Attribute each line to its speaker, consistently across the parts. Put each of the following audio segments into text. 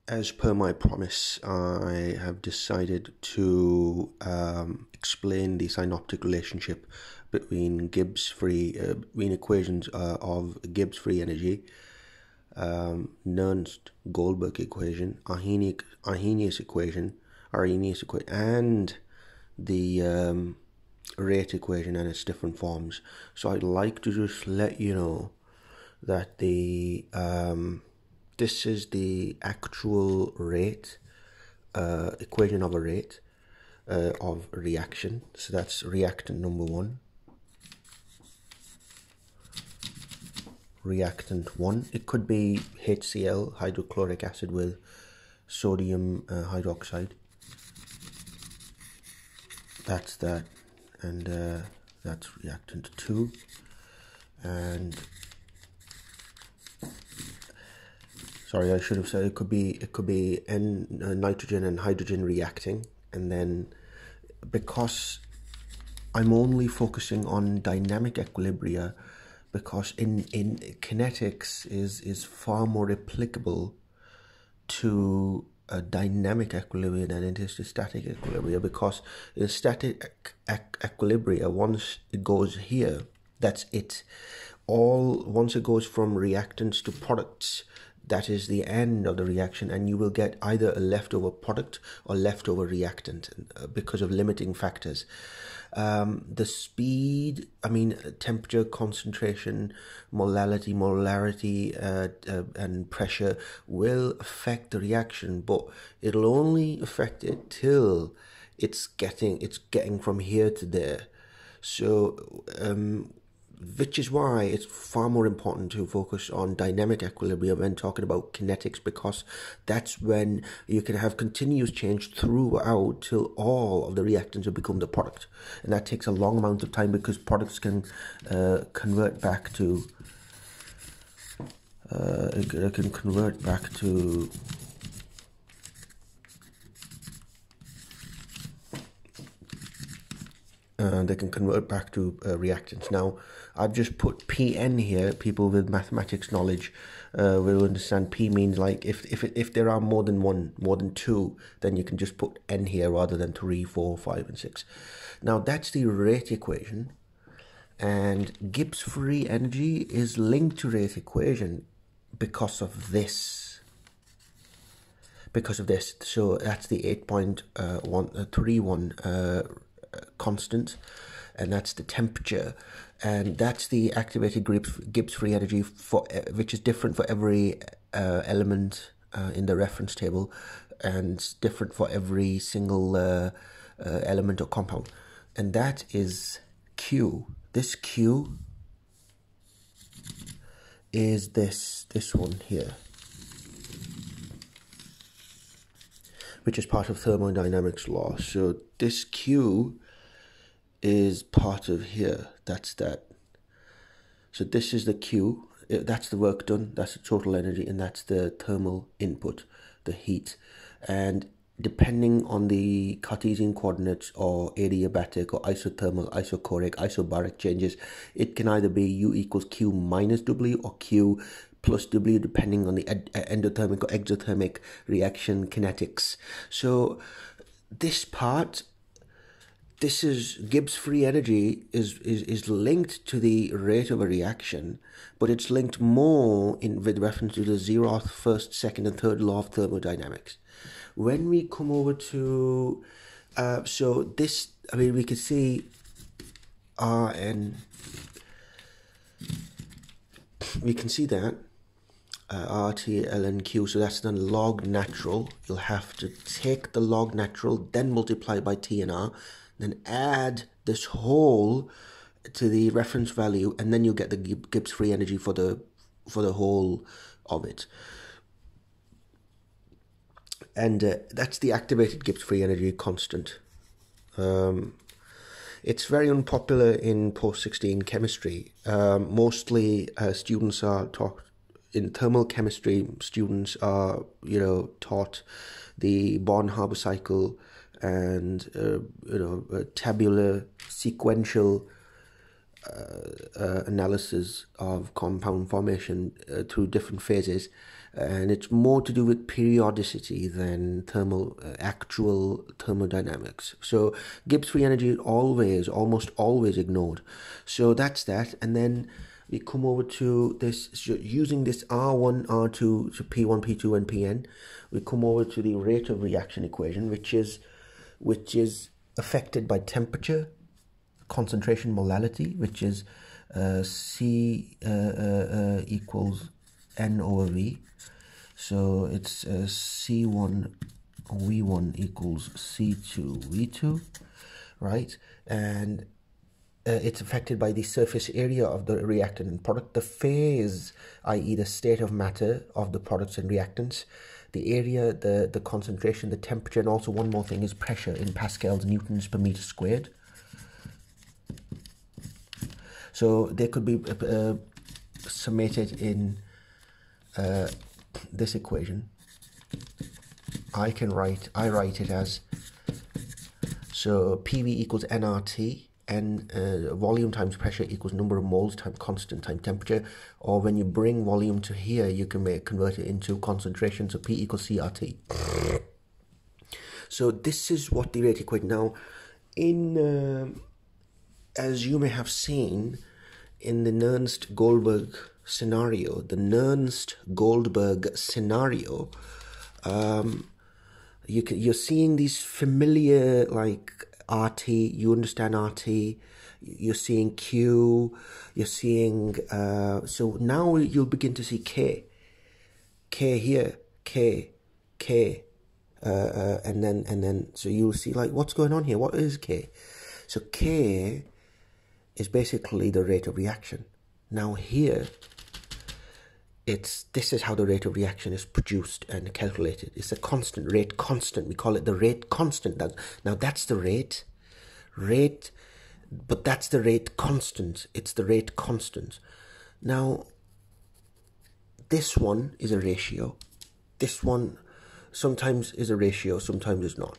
Speaker 1: As per my promise, I have decided to explain the synoptic relationship between between equations of Gibbs free energy, Nernst Goldberg equation, Arrhenius equation, and the rate equation and its different forms. So I'd like to just let you know that this is the actual rate equation of a rate of reaction. So that's reactant number 1. Reactant 1. It could be HCl, hydrochloric acid with sodium hydroxide. That's that, and that's reactant 2. And sorry, I should have said it could be nitrogen and hydrogen reacting, and then because I'm only focusing on dynamic equilibria, because in kinetics is far more applicable to a dynamic equilibria than it is to static equilibria, because in static equilibria, once it goes here, that's it. Once it goes from reactants to products, that is the end of the reaction, and you will get either a leftover product or leftover reactant because of limiting factors. The speed, temperature, concentration, molarity, and pressure will affect the reaction, but it'll only affect it till it's getting from here to there. So which is why it's far more important to focus on dynamic equilibrium when talking about kinetics, because that's when you can have continuous change throughout till all of the reactants have become the product, and that takes a long amount of time because products can convert back to reactants. Now, I've just put Pn here. People with mathematics knowledge will understand P means like if there are more than 2, then you can just put N here rather than 3, 4, 5, and 6. Now, that's the rate equation, and Gibbs free energy is linked to rate equation because of this. So that's the 8.131 constant, and that's the temperature, and that's the activated Gibbs free energy which is different for every element in the reference table, and different for every single element or compound, and that is Q. This Q is this one here, which is part of thermodynamics law. So this Q is part of here. That's that. So this is the Q. That's the work done. That's the total energy, and that's the thermal input, the heat. And depending on the Cartesian coordinates or adiabatic or isothermal, isochoric, isobaric changes, it can either be U equals Q minus W or Q plus W, depending on the endothermic or exothermic reaction kinetics. So this part, this is Gibbs free energy is linked to the rate of a reaction, but it's linked more with reference to the 0th, 1st, 2nd, and 3rd law of thermodynamics. When we come over to so this, we can see Rn. We can see that RT, ln Q, so that's the log natural. You'll have to take the log natural, then multiply by T and R, then add this whole to the reference value, and then you get the Gibbs free energy for the whole of it. And that's the activated Gibbs free energy constant. It's very unpopular in post-16 chemistry. Mostly students are taught in thermal chemistry. Students are taught the Born-Haber cycle and tabular sequential analysis of compound formation through different phases, and it's more to do with periodicity than actual thermodynamics. So Gibbs free energy is almost always ignored. So that's that, and then we come over to this, so using this R1, R2 to P1, P2, and Pn. We come over to the rate of reaction equation, which is affected by temperature, concentration, molality, which is C equals N over V. So it's C1 V1 equals C2 V2, right? And it's affected by the surface area of the reactant and product, the phase, i.e. the state of matter of the products and reactants, the area, the concentration, the temperature, and also one more thing is pressure in pascals, newtons per meter squared. So they could be summated in this equation. I write it as, so PV equals nRT, and volume times pressure equals number of moles times constant time temperature, or when you bring volume to here, you can convert it into concentration, so P equals CRT. So this is what the rate equation. Now, as you may have seen in the Nernst-Goldberg scenario, you're seeing these familiar, like RT, you understand RT, you're seeing Q, you're seeing, so now you'll begin to see K here, K, and then, so you'll see, like, what's going on here? What is K? So K is basically the rate of reaction. Now here, this is how the rate of reaction is produced and calculated. It's a constant, rate constant. We call it the rate constant. Now that's the rate, but that's the rate constant. It's the rate constant. Now, this one is a ratio. This one sometimes is a ratio, sometimes it's not.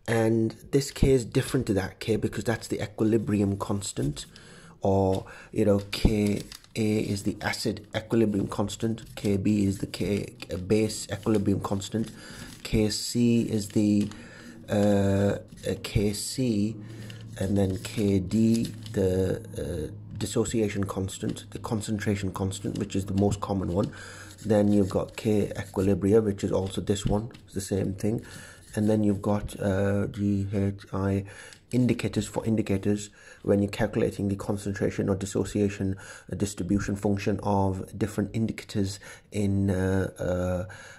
Speaker 1: And this K is different to that K because that's the equilibrium constant, or, you know, Ka is the acid equilibrium constant, Kb is the base equilibrium constant, Kc is the Kc, and then Kd, the dissociation constant, the concentration constant, which is the most common one. Then you've got K equilibria, which is also this one, it's the same thing. And then you've got GHI indicators for indicators when you're calculating the concentration or dissociation distribution function of different indicators in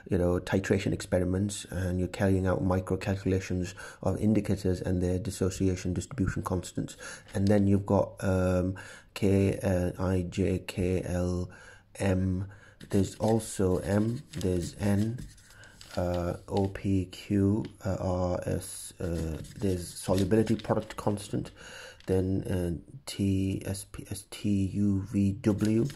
Speaker 1: titration experiments, and you're carrying out micro calculations of indicators and their dissociation distribution constants. And then you've got K, I, J, K, L, M. There's also M. There's N. O, P, Q, R, S, there's solubility product constant, then T, S, P, S, T, U, V, W,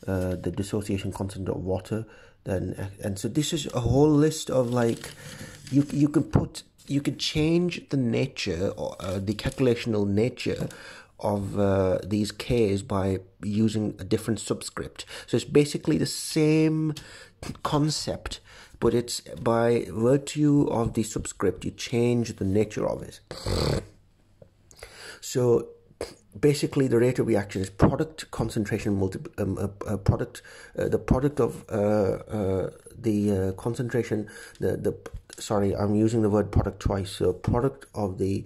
Speaker 1: the dissociation constant of water, then, and so this is a whole list of, like, you could change the nature, or the calculational nature of these Ks by using a different subscript. So it's basically the same concept, but it's by virtue of the subscript, you change the nature of it. So basically the rate of reaction is product concentration the product of the concentration, sorry, I'm using the word product twice. So product of the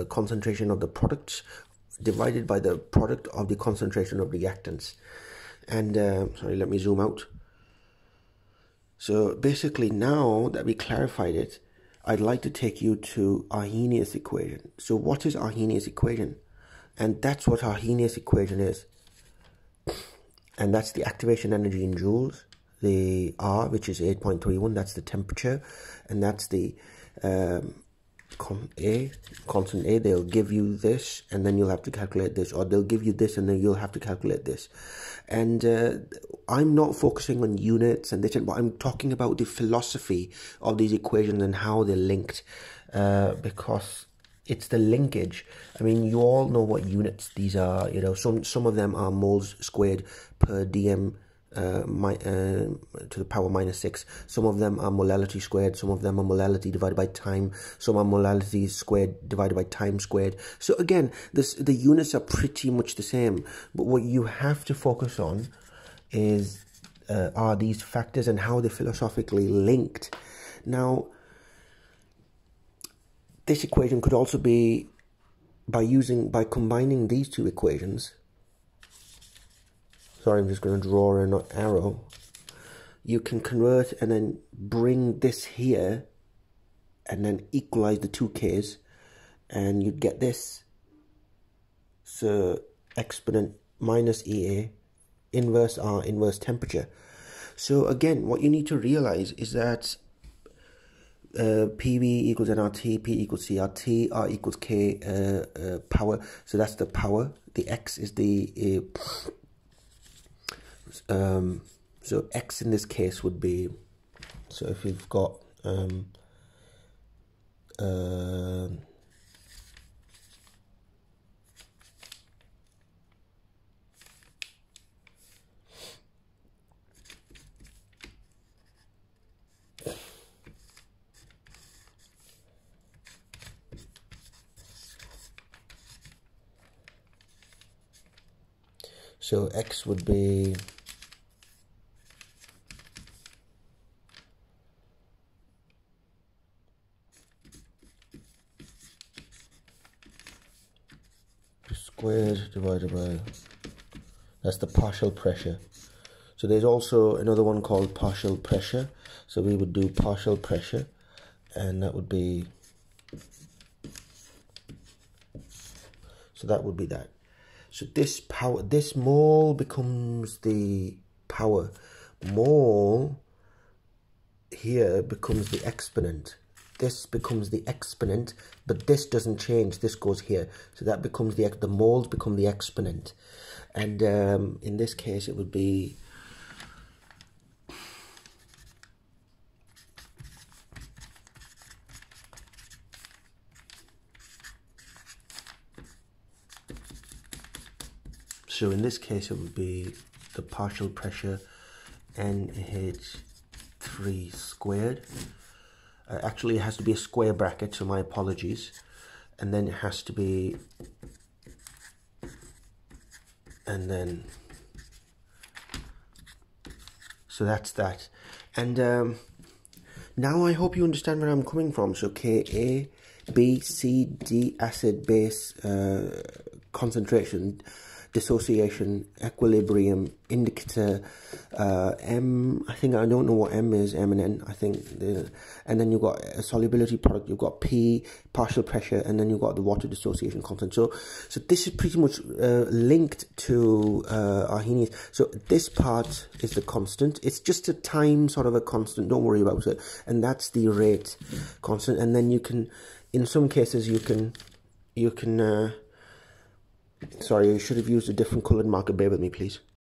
Speaker 1: concentration of the products divided by the product of the concentration of reactants. And sorry, let me zoom out. So basically, now that we clarified it, I'd like to take you to Arrhenius equation. So what is Arrhenius equation? And that's what Arrhenius equation is. And that's the activation energy in joules. The R, which is 8.31, that's the temperature. And that's the constant A. They'll give you this, and then you'll have to calculate this. Or they'll give you this, and then you'll have to calculate this. And I'm not focusing on units and this, but I'm talking about the philosophy of these equations and how they're linked, because it's the linkage. I mean, you all know what units these are. You know, some of them are moles squared per dm to the power minus 6. Some of them are molality squared, some of them are molality divided by time, some are molality squared divided by time squared. So again, the units are pretty much the same, but what you have to focus on is are these factors and how they're philosophically linked. Now, this equation could also be by combining these two equations. Sorry, I'm just going to draw an arrow. You can convert and then bring this here and then equalize the two k's, and you'd get this. So exponent minus EA, inverse R, inverse temperature. So again, what you need to realize is that PV equals nRT, P equals CRT, R equals K power. So that's the power. The X is the so X in this case would be, so if you've got so X would be squared divided by, that's the partial pressure. So there's also another one called partial pressure. So we would do partial pressure, and that would be, so that would be that. So this power, this mole becomes the power. Mole here becomes the exponent. This becomes the exponent, but this doesn't change. This goes here. So that becomes the moles become the exponent. And in this case, it would be so in this case, it would be the partial pressure NH3 squared. Actually, it has to be a square bracket, so my apologies. And then it has to be, and then, so that's that. And now I hope you understand where I'm coming from. So Ka, B, C, D, acid, base, concentration, dissociation, equilibrium, indicator, M, I think, I don't know what M is, M and N, I think, and then you've got a solubility product, you've got P, partial pressure, and then you've got the water dissociation constant. So this is pretty much linked to Arhenius. So this part is the constant. It's just a time sort of a constant, don't worry about it. And that's the rate constant. And then you can, in some cases, you can sorry, I should have used a different coloured marker. Bear with me, please.